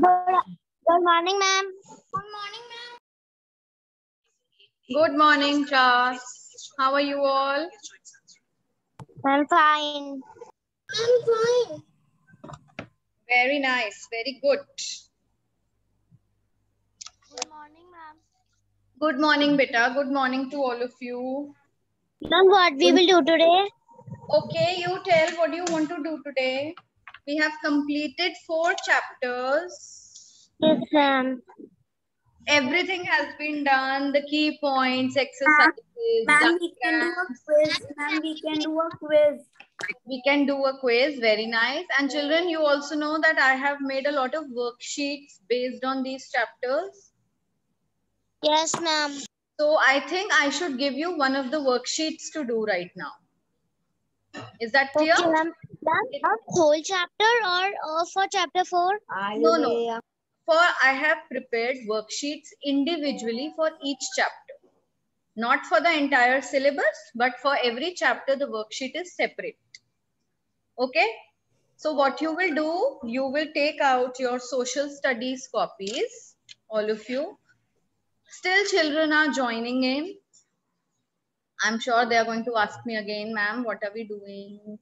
Good morning, ma'am. Good morning, class. How are you all? I'm fine. Very nice. Very good. Good morning, ma'am. Good morning, beta. Good morning to all of you. Ma'am, what we will do today? Okay, you tell what you want to do today. We have completed 4 chapters. Yes, ma'am. Everything has been done. The key points, exercises, Ma'am, we can do a diagrams. quiz. Ma'am, we can do a quiz. We can do a quiz. Very nice. And children, you also know that I have made a lot of worksheets based on these chapters. Yes, ma'am. So I think I should give you one of the worksheets to do right now. Is that clear? Okay, ma'am. Ma'am, a whole chapter or for chapter 4? No. For I have prepared worksheets individually for each chapter. Not for the entire syllabus, but for every chapter, the worksheet is separate. Okay? So what you will do, you will take out your social studies copies, all of you. Still children are joining in. I'm sure they are going to ask me again, ma'am, what are we doing?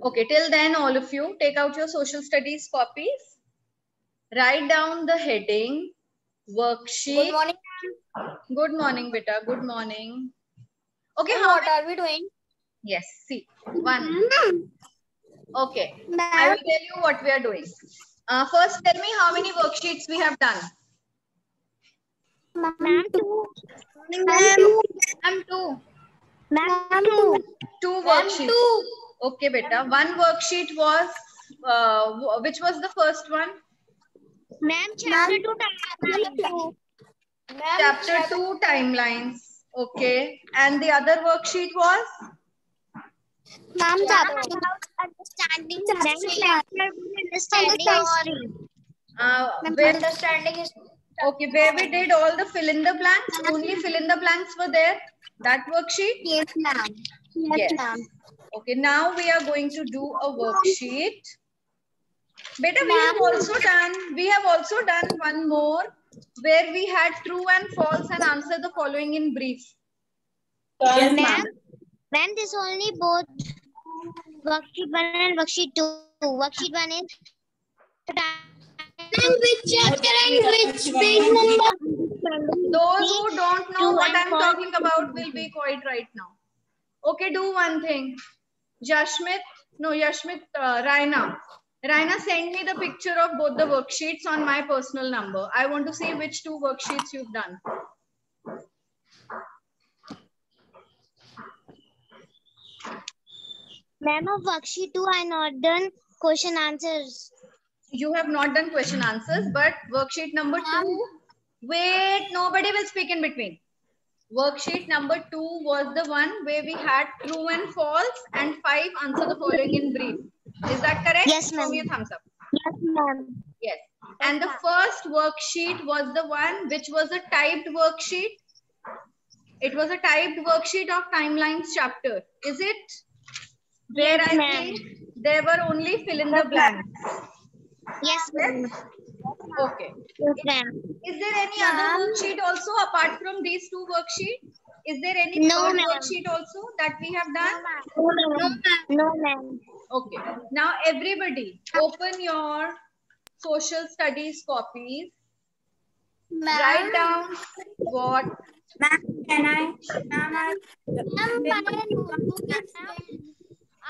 Okay, till then, all of you, take out your social studies copies. Write down the heading, worksheet. Good morning. Good morning, beta. Good morning. Okay, Ma'am, how what are we doing? Yes, see. 1. Okay. I Ma'am, will tell you what we are doing. First, tell me how many worksheets we have done. Ma'am, 2. Ma'am, 2. Ma'am, 2. 2 worksheets. Okay, beta. One worksheet was, which was the first one? Ma'am, chapter 2 timeline. Chapter 2 timelines. Okay. And the other worksheet was? Ma'am, Ma'am, chapter understanding chapter 1 understanding history. Where, understanding is okay, where we did all the fill in the blanks. Only fill in the blanks were there. That worksheet? yes, ma'am. Yes. ma'am. Okay, now we are going to do a worksheet. Beta, we have also done one more where we had true and false and answer the following in brief. Yes, Ma'am, this only both worksheet 1 and worksheet 2. Worksheet 1 is which chapter and which page number? Those who don't know True what and I'm false. talking about will be quiet right now. Okay, do one thing. Yashmit, Raina. Raina, send me the picture of both the worksheets on my personal number. I want to see which 2 worksheets you've done. Ma'am, of worksheet 2, I not done question answers. You have not done question answers, but worksheet number 2, wait, nobody will speak in between. Worksheet number 2 was the one where we had true and false and 5 answer the following in brief. Is that correct? Yes, ma'am. Show me a thumbs up. Yes, ma'am. Yes. And the first worksheet was the one which was a typed worksheet. It was a typed worksheet of timelines chapter. Is it? Where Yes, I ma'am. think there were only fill in the blanks. Yes, ma'am. Okay. Yes, ma'am. Is there any other worksheet also apart from these 2 worksheets? Is there any No, third ma'am. worksheet also that we have done? No, ma'am. Okay. Now everybody open your social studies copies. Write down what. Ma'am, can I?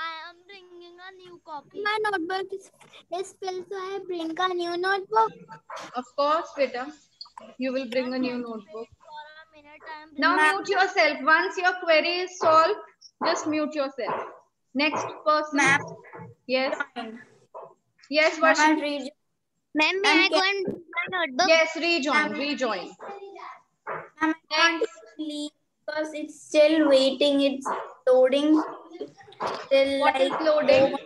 I am bringing a new copy. My notebook is filled, so I bring a new notebook. Of course, beta. You will bring a new notebook. For a minute, I am Now mute yourself. Once your query is solved, just mute yourself. Next person. Ma'am. Yes. Yes, Varshit. Ma'am, may I go and bring my notebook? Yes, rejoin. Ma'am, I can't leave because it's still waiting. It's loading. Still What is loading?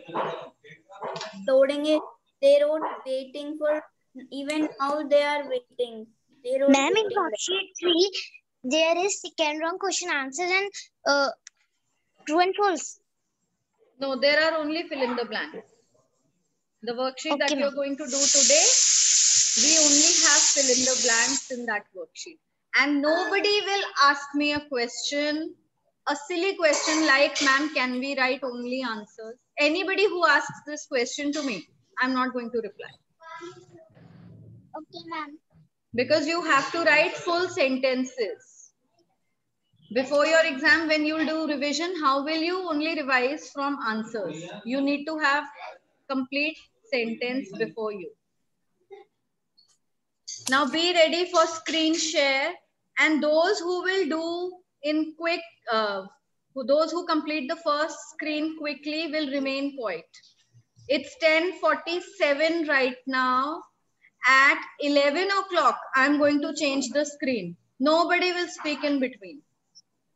Loading it. They wrote waiting for, even now they are waiting. They wrote Ma'am, in waiting. worksheet 3, there is second wrong question answers and true and false. No, there are only fill in the blanks. The worksheet that Okay, you're ma'am. going to do today, we only have fill in the blanks in that worksheet. And nobody will ask me a question, a silly question like, ma'am, can we write only answers? Anybody who asks this question to me, I'm not going to reply. Okay, ma'am. Because you have to write full sentences. Before your exam, when you do revision, how will you only revise from answers? You need to have complete sentence before you. Now be ready for screen share, and those who will do in quick, those who complete the first screen quickly will remain quiet. It's 10:47 right now. At 11 o'clock, I'm going to change the screen. Nobody will speak in between.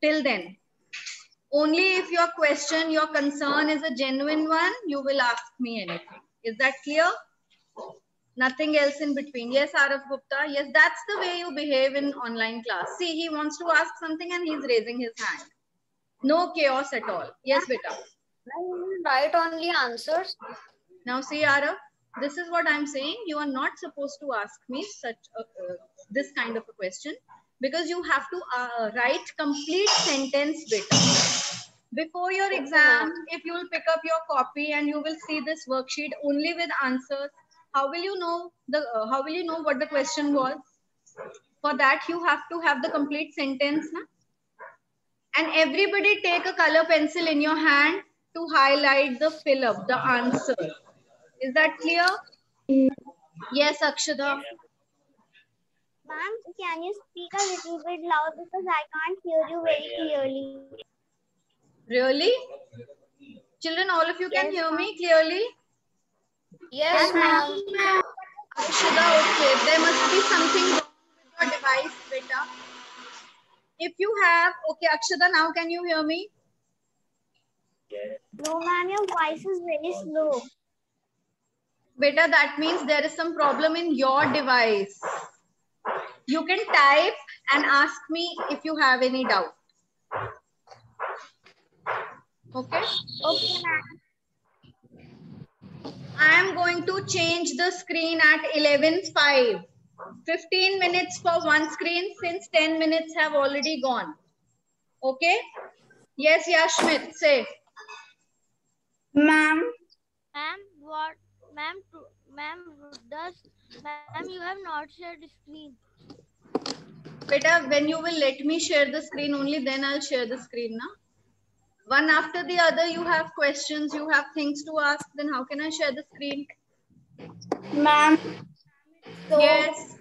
Till then, only if your question, your concern is a genuine one, you will ask me anything. Is that clear? Nothing else in between. Yes, Arav Gupta. Yes, that's the way you behave in online class. See, he wants to ask something and he's raising his hand. No chaos at all. Yes, beta. Write only answers. Now see, Arav, this is what I'm saying. You are not supposed to ask me this kind of a question, because you have to write complete sentence, beta. Before your exam, if you will pick up your copy and you will see this worksheet only with answers, how will you know what the question was? For that, you have to have the complete sentence. Na? And everybody take a color pencil in your hand to highlight the fill up, the answer. Is that clear? Yes, Akshada. Ma'am, can you speak a little bit loud because I can't hear you very clearly. Really? Children, all of you can hear me clearly? Yes, ma'am. Akshada, okay. There must be something wrong with your device, beta. If you have, okay, Akshada, now can you hear me? No, ma'am, your voice is very slow. Beta, that means there is some problem in your device. You can type and ask me if you have any doubt. Okay? Okay, ma'am. I am going to change the screen at 11:05. 15 minutes for one screen since 10 minutes have already gone. Okay? Yes, Yashmit, say. Ma'am, Ma'am, ma'am, you have not shared the screen. Beta, when you will let me share the screen, only then I'll share the screen, na? One after the other, you have questions, you have things to ask, then how can I share the screen? ma'am. So Yes.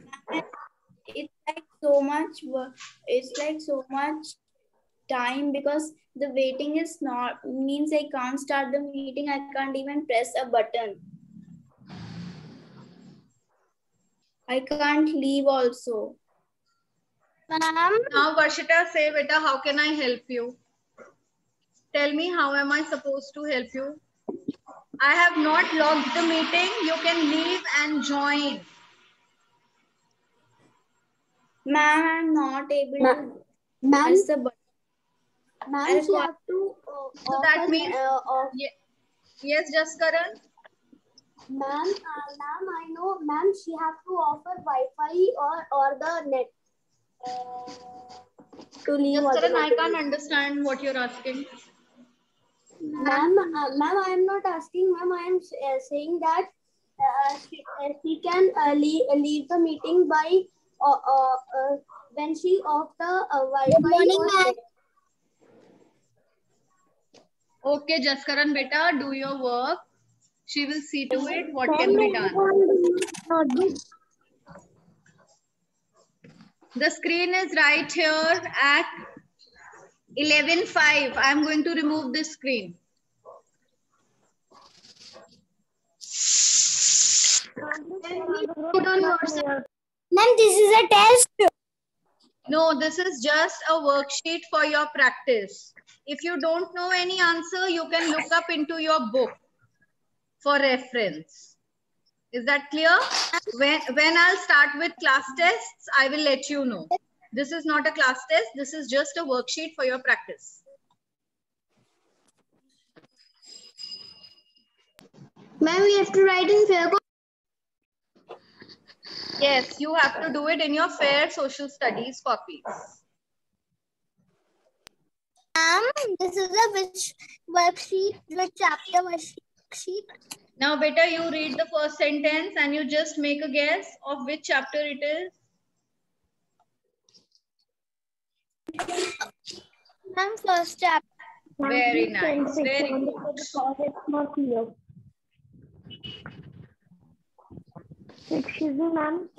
it's like so much work. It's like so much time because the waiting is not means I can't start the meeting. I can't even press a button. I can't leave also. Ma'am, Now, Varshita, say, beta, how can I help you? Tell me, how am I supposed to help you? I have not logged the meeting. You can leave and join. Ma'am, I'm not able to ma'am, press the button. ma'am, she have to So that means, yes, Jaskaran. Ma'am, I know, ma'am, she have to offer Wi-Fi or the net to leave. Jaskaran, I can't understand what you're asking. Ma'am, I am not asking, ma'am. I am saying that she can leave the meeting by when she off the Wi-Fi. Good morning, ma'am. Okay, Jaskaran, beta, do your work. She will see to it what can be done. The screen is right here at 11:05. I'm going to remove this screen. Ma'am, this is a test. No, this is just a worksheet for your practice. If you don't know any answer, you can look up into your book for reference. Is that clear? When I'll start with class tests, I will let you know. This is not a class test. This is just a worksheet for your practice. Ma'am, we have to write in fair copy. Yes, you have to do it in your fair social studies copies. This is a which worksheet, which chapter worksheet? Now, beta, you read the first sentence and you just make a guess of which chapter it is. Ma'am, first chapter. Very nice. Very good. Excuse me, ma'am.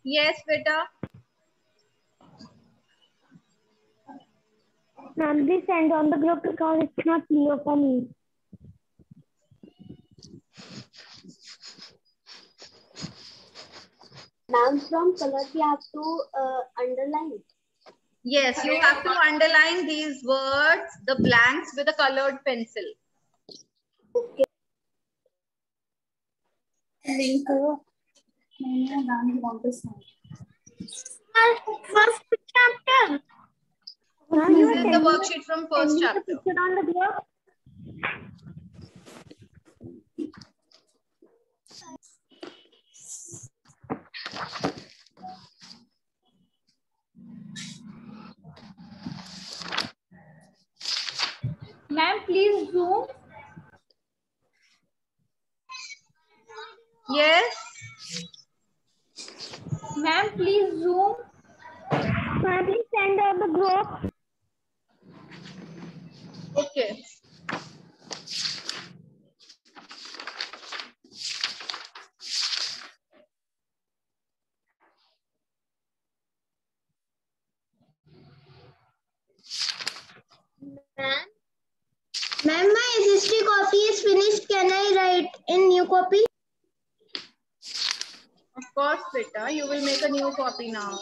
Yes, beta. Ma'am, please send on the group because it's not clear for me. Ma'am, from color you have to underline. Yes, you have to underline these words, the blanks with a colored pencil. Okay. First chapter. This is the worksheet from first chapter. On the group. Ma'am, please zoom. Yes. Ma'am, please zoom. Ma'am, please send on the group. Okay. Ma'am, my history copy is finished. Can I write in new copy? Of course, beta. You will make a new copy now.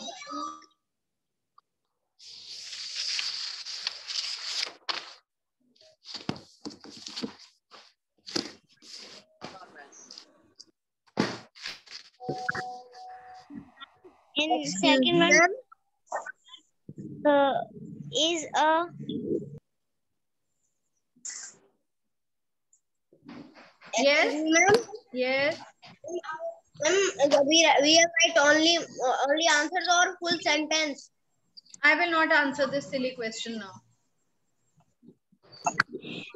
In second one is a Yes. Ma'am, Yes. we write only answers or full sentence. I will not answer this silly question now.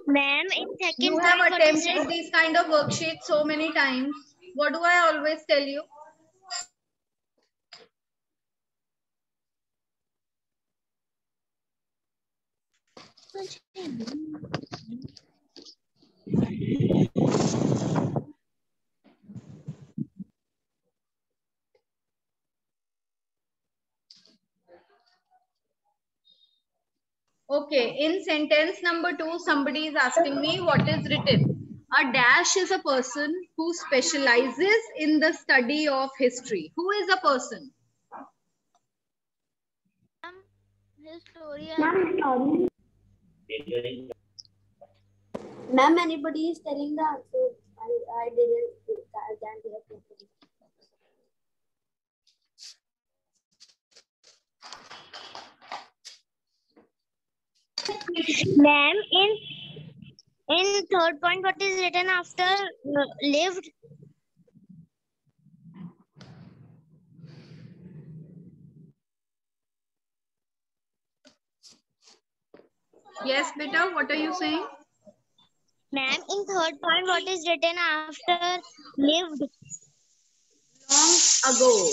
ma'am in second You point have what is attempted it? these kind of worksheets so many times. What do I always tell you? Okay, in sentence number 2, somebody is asking me what is written. A dash is a person who specializes in the study of history. Who is a person? Historian. Ma'am, anybody is telling the answer? I can't hear properly. Ma'am in third point what is written after lived? Yes, beta, what are you saying? Ma'am in third point what is written after lived? Long ago.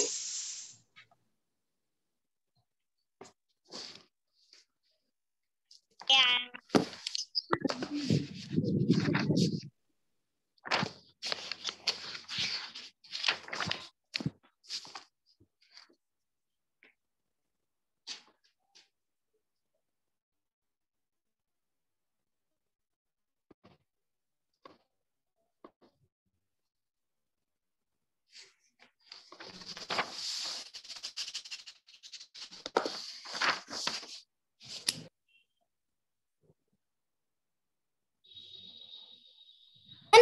Yeah.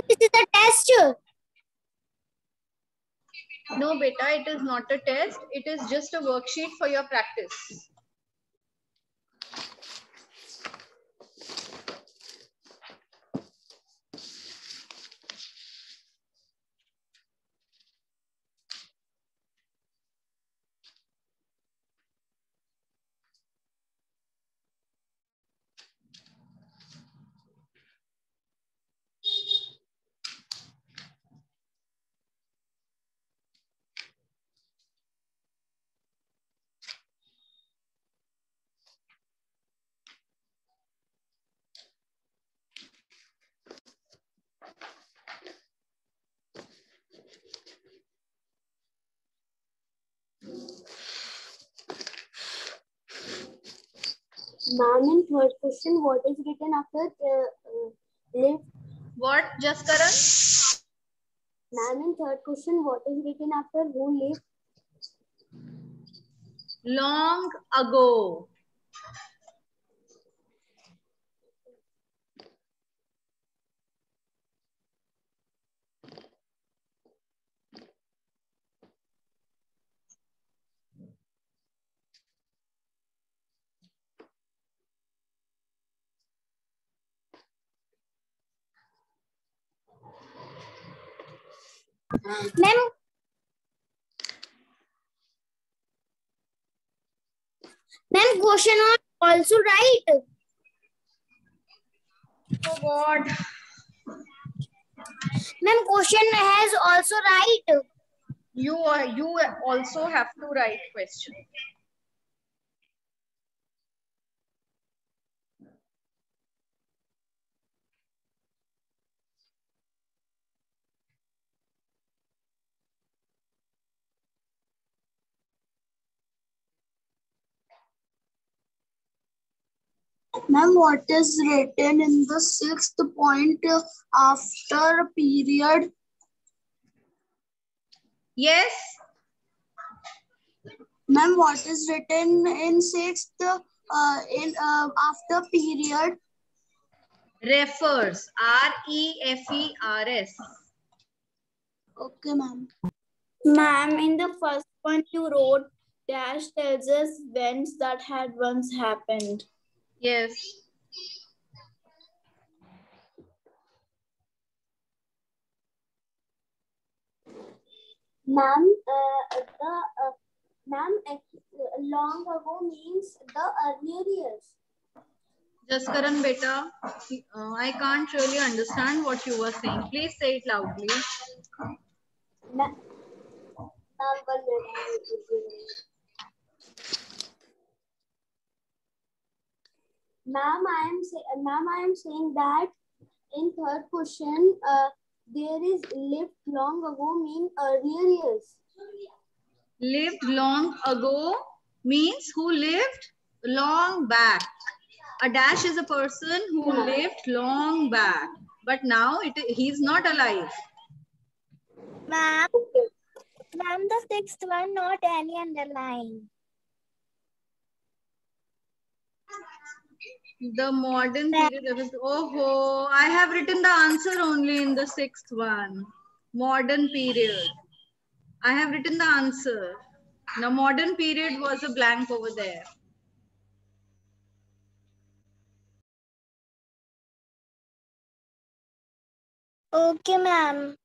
This is a test. No, beta, it is not a test. It is just a worksheet for your practice. Ma'am, in third question, what is written after live? What, Jaskaran? Ma'am, in third question, what is written after who lived? Long ago. Ma'am, question was also right. Oh God. Ma'am, question has also right. You also have to write question. Ma'am, what is written in the sixth point after period? Yes. Ma'am, what is written in sixth after period? Refers. REFERS. Okay, ma'am. Ma'am, in the first one you wrote dash tells us events that had once happened. Yes. Ma'am, long ago means the earlier years. Jaskaran beta, I can't really understand what you were saying. Please say it loudly. Ma'am, 1 minute. Ma'am, I am saying that in third question, there is lived long ago mean earlier years. Lived long ago means who lived long back. A dash is a person who lived long back, but now he's not alive. Ma'am, the sixth one, not any underline. The modern period. Oh, I have written the answer only in the sixth one. Modern period. I have written the answer. Now, modern period was a blank over there. Okay, ma'am.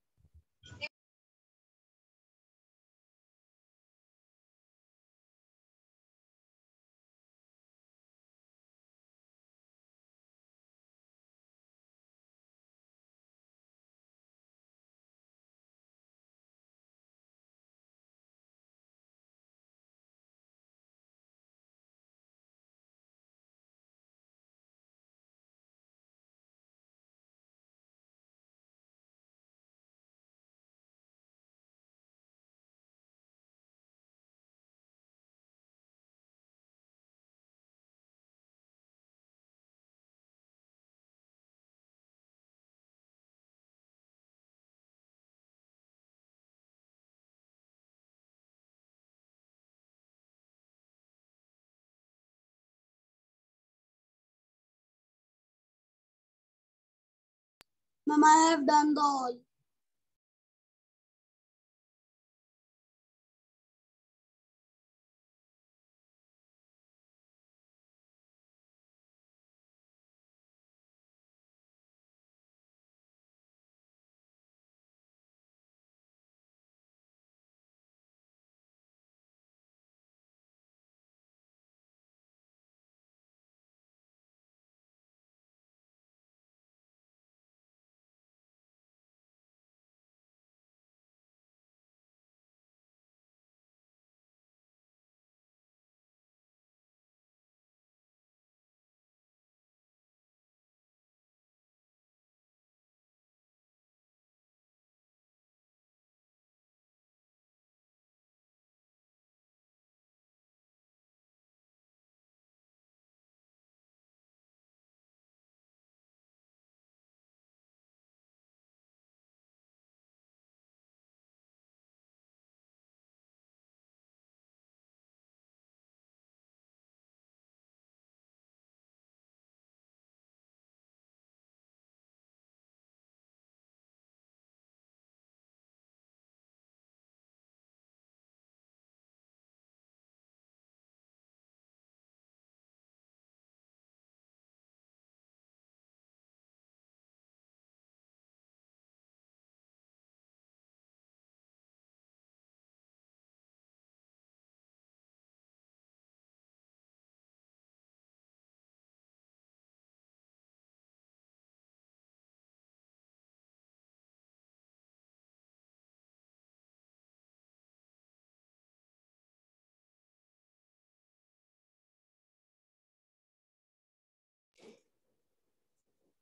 Ma'am, I have done the all.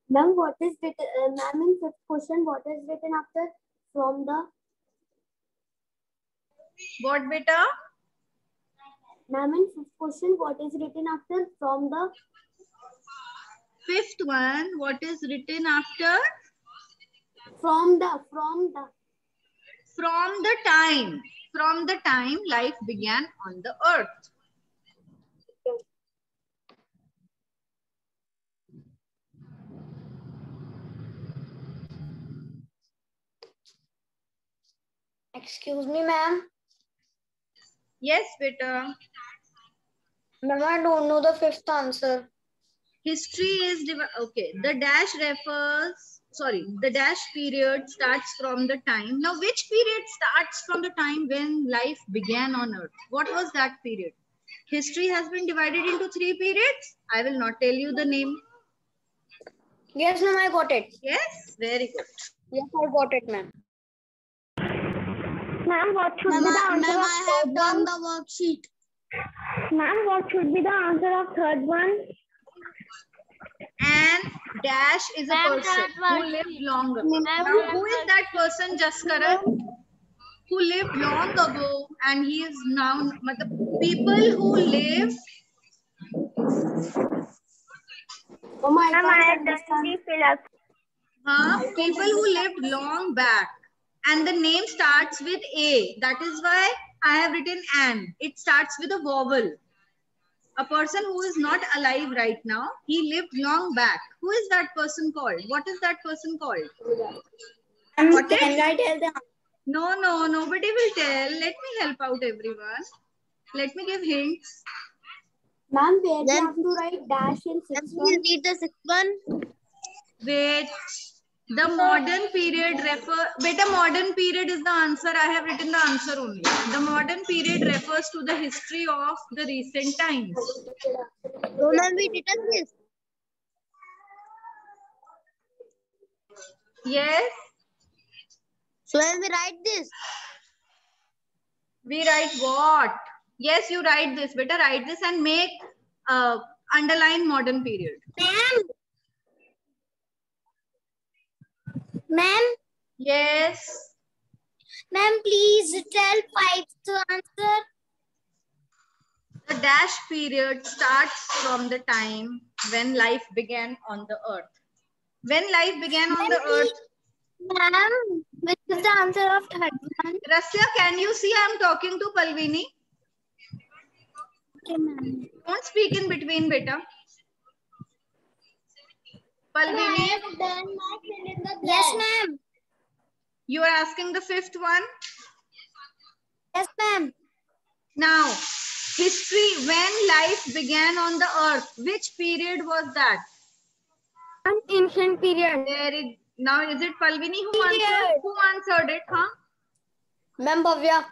Ma'am, what is written? Ma'am, in fifth question, what is written after from the? What, beta? Ma'am, in fifth question, what is written after from the? Fifth one, what is written after? From the. From the time life began on the earth. Excuse me, ma'am. Yes, beta. Ma'am, I don't know the fifth answer. History is okay. The dash refers, sorry, the dash period starts from the time. Now, which period starts from the time when life began on earth? What was that period? History has been divided into 3 periods. I will not tell you the name. Yes, ma'am, I got it. Yes, very good. Yes, I got it, ma'am. Ma'am, what should be the answer Ma'am, of I have third done one? the worksheet. Ma'am, what should be the answer of third one? And dash is a Ma'am, person third who worksheet. lived long ago. Ma'am, Now, third who is that person, Jaskaran? Who lived long ago and he is now, people who live. Oh my Ma'am, God, I have done understand. the philosophy. People who lived long back, and the name starts with A. That is why I have written an. It starts with a vowel. A person who is not alive right now, he lived long back. Who is that person called? What is that person called? Got it? Can I tell the No, nobody will tell. Let me help out everyone. Let me give hints. Ma'am, where we Then have to write dash in sixth please one? read the sixth one. Wait. The modern period beta, modern period is the answer. I have written the answer only. The modern period refers to the history of the recent times. So, ma'am, we discuss this. Yes, So, ma'am, we write this. we write what? Yes, you write this. Better write this and make underline modern period. Ma'am, Yes. ma'am, please tell fifth answer. The dash period starts from the time when life began on the earth. When life began on the earth. Ma'am, which is the answer of third one? Rasya, can you see I am talking to Palvini? Okay, ma'am. Don't speak in between, beta. Palvini, Yes, ma'am. you are asking the fifth one. Yes, ma'am. Now, history, when life began on the earth, which period was that? An ancient period. Now, is it Palvini who answered? Who answered it, huh? Ma'am, Bhavya.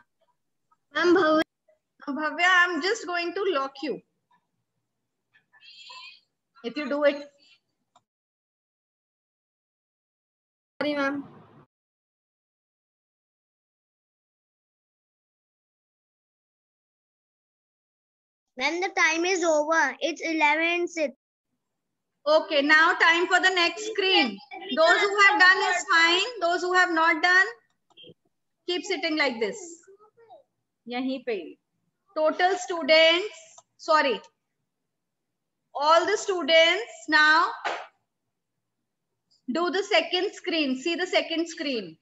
Ma'am, Bhavya, I'm just going to lock you. If you do it. sorry, ma'am. When the time is over, it's 11:06. Okay, now time for the next screen. Those who have done is fine. Those who have not done, keep sitting like this. Yahi pe. Total students, sorry. All the students now do the second screen. See the second screen.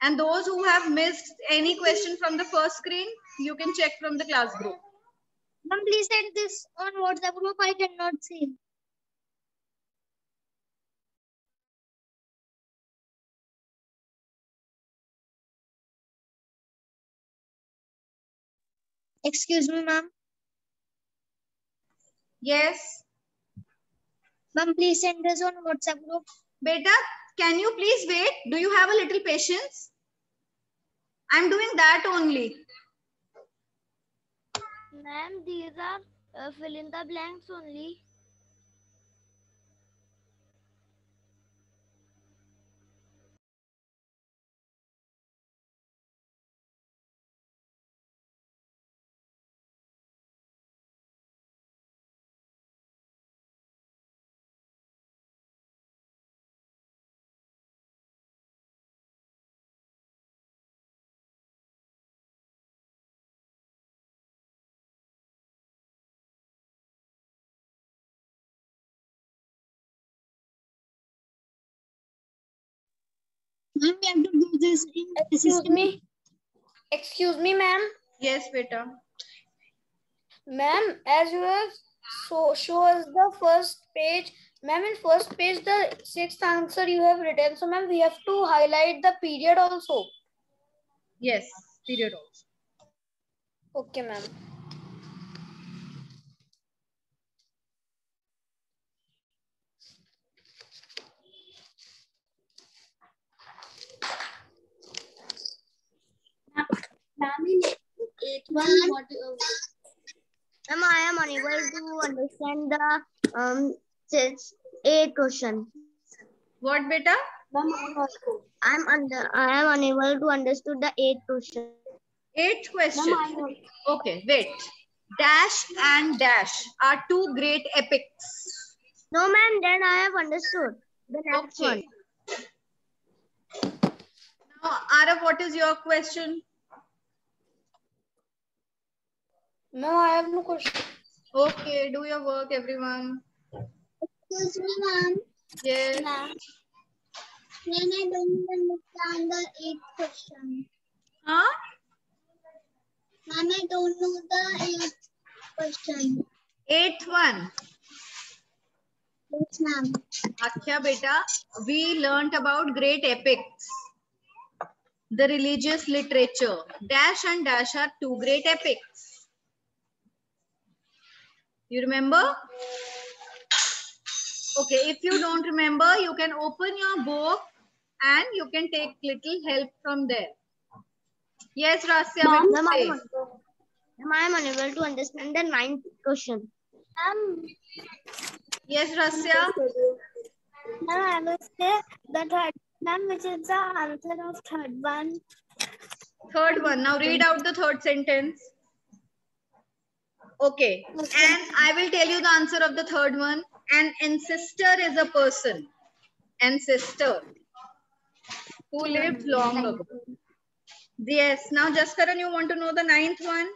And those who have missed any question from the first screen, you can check from the class group. Ma'am, please send this on WhatsApp group. I cannot see. Excuse me, ma'am. Yes. Ma'am, please send this on WhatsApp group. Beta, can you please wait? Do you have a little patience? I'm doing that only. Ma'am, these are fill in the blanks only. Ma'am, we have to do this in Excuse me, ma'am. Yes, beta. Ma'am, as you have show us the first page. Ma'am, in first page, the sixth answer you have written. So, ma'am, we have to highlight the period also. Yes, period also. Okay, ma'am. Ma'am, in eighth one, what? Ma'am, I am unable to understand the eighth question. What, beta? Ma'am, I also. I am unable to understand the eighth question. Eighth question. Ma'am, I also. Okay, wait. Dash and dash are two great epics. No, ma'am, then I have understood. The next one. Now, Arav, what is your question? No, I have no question. Okay, do your work, everyone. Excuse me, ma'am. Yes. Ma'am, then I don't understand the eighth question. Huh? Ma'am, I don't know the eighth question. Eighth one. Yes, ma'am. Akhya beta, we learnt about great epics. The religious literature. Dash and dash are two great epics. You remember? Okay, if you don't remember, you can open your book and you can take little help from there. Yes, Rasya. Ma'am, I am unable to understand the ninth question. Yes, Rasya. Ma'am, I will say the third. Ma'am, which is the answer of third one? Third one. Now read out the third sentence. Okay. And I will tell you the answer of the third one. An ancestor is a person. Ancestor. Who lived long ago. Yes. Now, Jaskaran, you want to know the ninth one?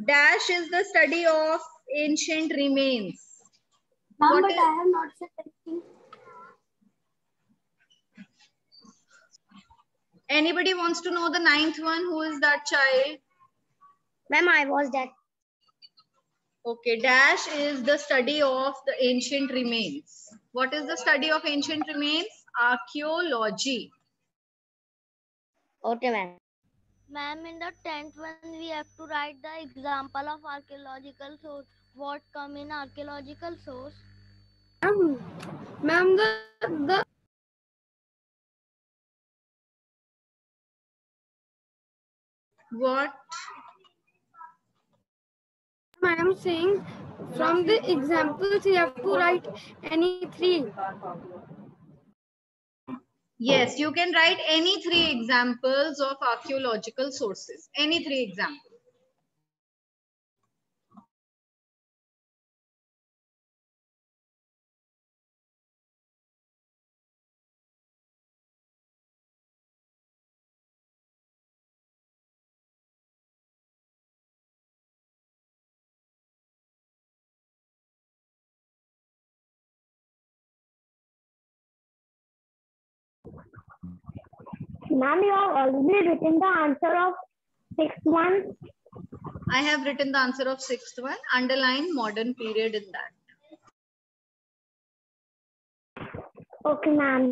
Dash is the study of ancient remains. Ma'am, What but is- I have not said anything. Anybody wants to know the ninth one? Who is that child? Ma'am, I was that. Okay, dash is the study of the ancient remains. What is the study of ancient remains? Archaeology. Okay, ma'am. Ma'am, in the 10th one, we have to write the example of archaeological source. What come in archaeological source? Ma'am, the What? I am saying from the examples you have to write any three. Yes, you can write any three examples of archaeological sources. Any three examples. Ma'am, you have already written the answer of sixth one. I have written the answer of sixth one. Underline modern period in that. Okay, ma'am.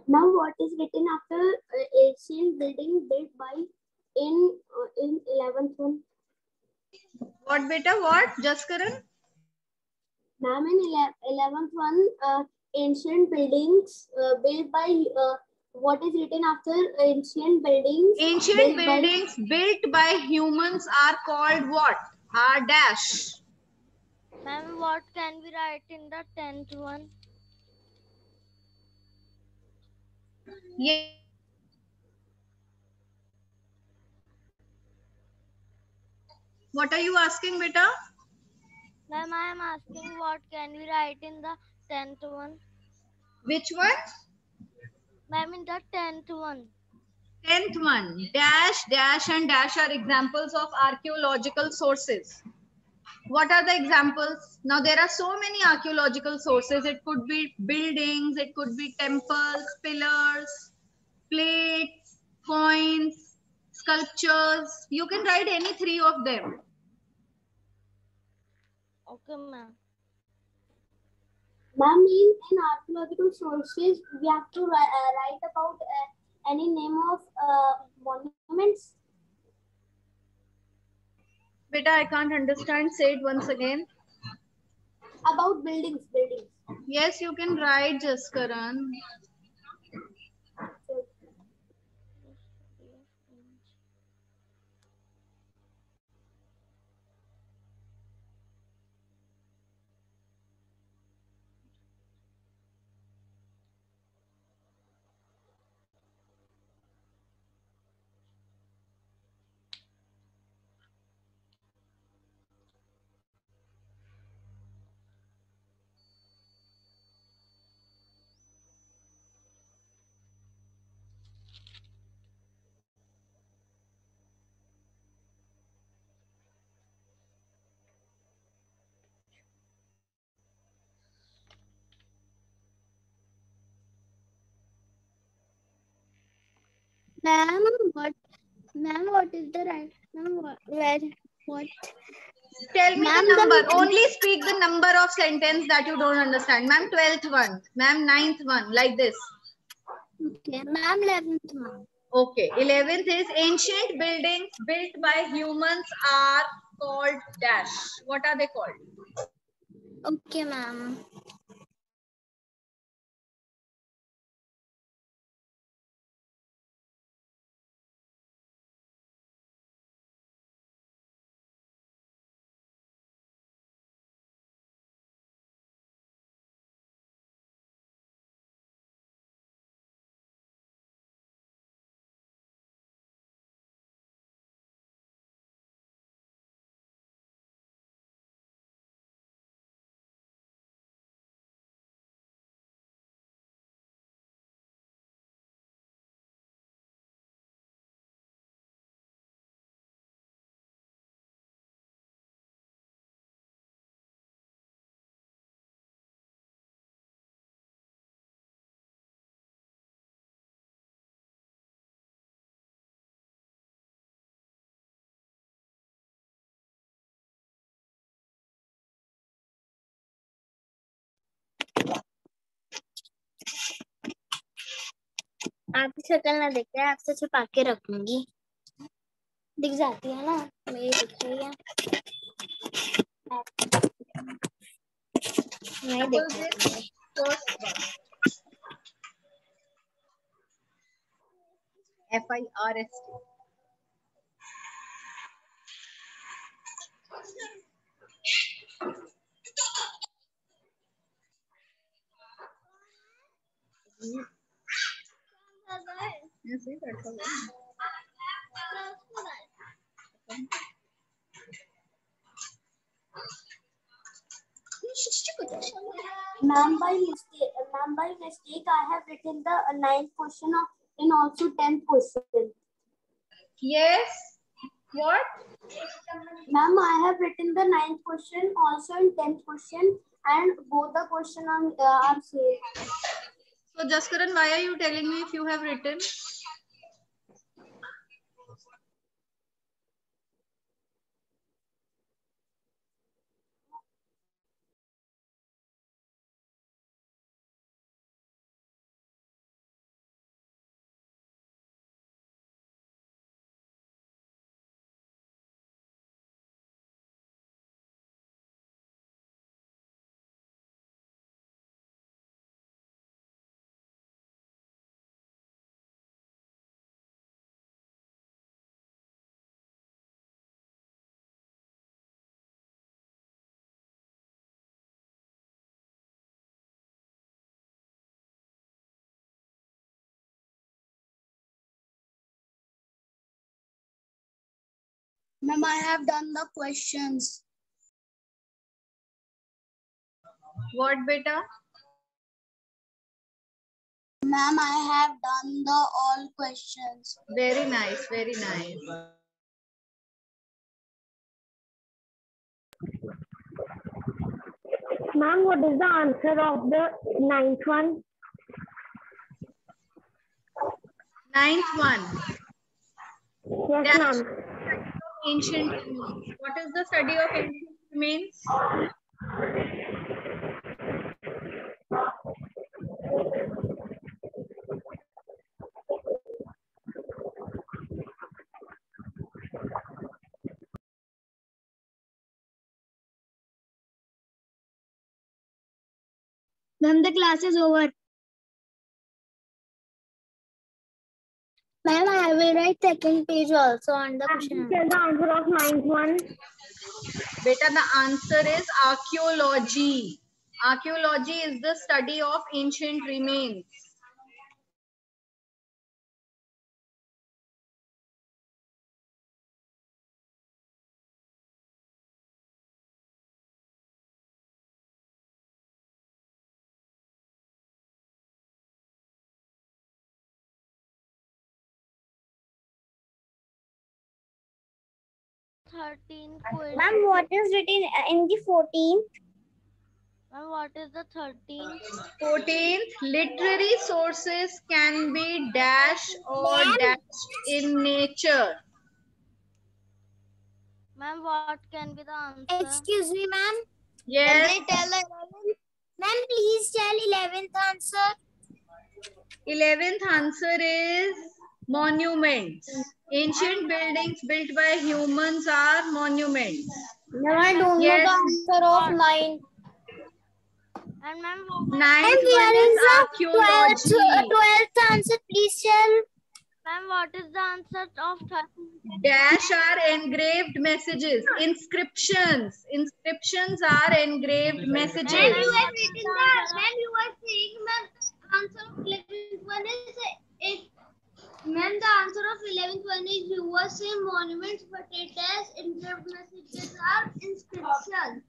Now, what is written after ancient building built by in 11th one? What beta? What? Jaskaran? Ma'am, in 11th one, ancient buildings built by what is written after ancient buildings? Ancient buildings built by humans are called what? Dash. Ma'am, what can we write in the 10th one? Yeah. What are you asking, beta? Ma'am, I am asking what can we write in the 10th one? Which one? Ma'am, in the 10th one. 10th one. Dash, dash, and dash are examples of archaeological sources. What are the examples? Now there are so many archaeological sources. It could be buildings, it could be temples, pillars, plates, coins, sculptures. You can write any three of them. Okay, ma'am. Ma'am, in archaeological sources, we have to write about any name of monuments. Beta, I can't understand. Say it once again. About buildings. Yes, you can write, Jaskaran. Ma'am, what is the right? Ma'am, what? Tell me Ma'am, the number. Only speak the number of sentence that you don't understand. Ma'am, 12th one. Ma'am, 9th one. Like this. Okay, ma'am, 11th one. Okay. 11th is ancient buildings built by humans are called dash. What are they called? Okay, ma'am. आपकी शक्ल ना दिख रहा है, आपसे छुपा के रखूंगी। दिख जाती है ना, मेरी दिख रही है। नहीं दिख Suppose रही this है। first one. FIRST. Yes, yes, that's all right. Ma'am, by mistake, I have written the ninth question of in also 10th question. Yes. What? Ma'am, I have written the ninth question also in 10th question, and both the question are same. So, Jaskaran, why are you telling me if you have written? Ma'am, I have done the questions. What, beta? Ma'am, I have done the all questions. Very nice, very nice. Ma'am, what is the answer of the 9th one? 9th one. Yes, Dash ma'am. ancient remains. What is the study of ancient remains? Ma'am, the class is over. Ma'am, I will write second page also on the question. Tell the answer of 9th one. Beta, the answer is archaeology. Archaeology is the study of ancient remains. Thirteenth question. Ma'am, what is written in the 14th? Ma'am, what is the 13th? 14th, literary sources can be dash or dashed in nature. Ma'am, what can be the answer? Excuse me, ma'am. Yes, Tell the 11th. Ma'am, please tell 11th answer. 11th answer is monuments. Ancient buildings built by humans are monuments. Ma'am, I don't Yes. know the answer of 9. And ma'am, Ninth one is archaeology. 12th answer, please tell. ma'am, what is the answer of 13th? Dash are engraved messages. Inscriptions. Inscriptions are engraved messages. Ma'am, you were saying, ma'am, answer of 11th one is ma'am, the answer of 11th one is you were saying monuments, but it has engraved messages are inscriptions.